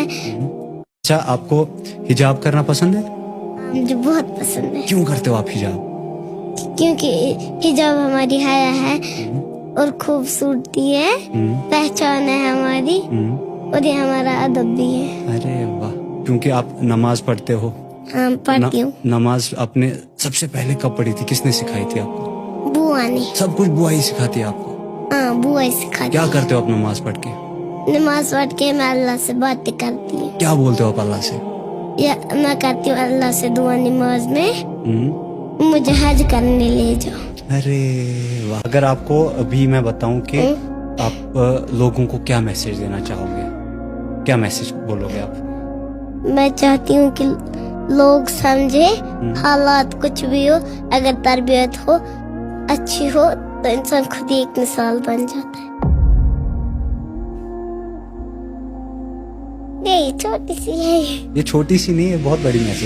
اچھا آپ کو حجاب کرنا پسند ہے؟ مجھے بہت پسند ہے. کیوں کرتے ہو آپ حجاب؟ کیونکہ حجاب ہماری حیا ہے اور خوبصورتی ہے, پہچان ہے ہماری, اور یہ ہمارا ادب بھی ہے. ارے واہ. کیونکہ آپ نماز پڑھتے ہو. ہاں پڑھتی ہوں. نماز آپ نے سب سے پہلے کب پڑھی تھی؟ کس نے سکھائی تھی آپ کو؟ بوا نے. سب کچھ بوا ہی سکھاتی ہے آپ کو؟ ہاں بوا ہی سکھاتی. کیا کرتے ہو آپ نماز پڑھ کے؟ نماز پڑھ کے میں اللہ سے باتیں کرتی ہوں. کیا بولتے ہو آپ اللہ سے؟ یا میں کرتی ہوں اللہ سے دعا نماز میں, مجھے حج کرنے لے جاؤ. ارے واہ. اگر آپ کو ابھی میں بتاؤں کہ آپ لوگوں کو کیا میسج دینا چاہو گے, کیا میسج بولو گے آپ؟ میں چاہتی ہوں کہ لوگ سمجھے, حالات کچھ بھی ہو, اگر تربیت ہو اچھی ہو تو انسان خود ہی ایک مثال بن جاتا ہے. یہ چھوٹی سی ہے. یہ چھوٹی سی نہیں ہے, بہت بڑی میسج.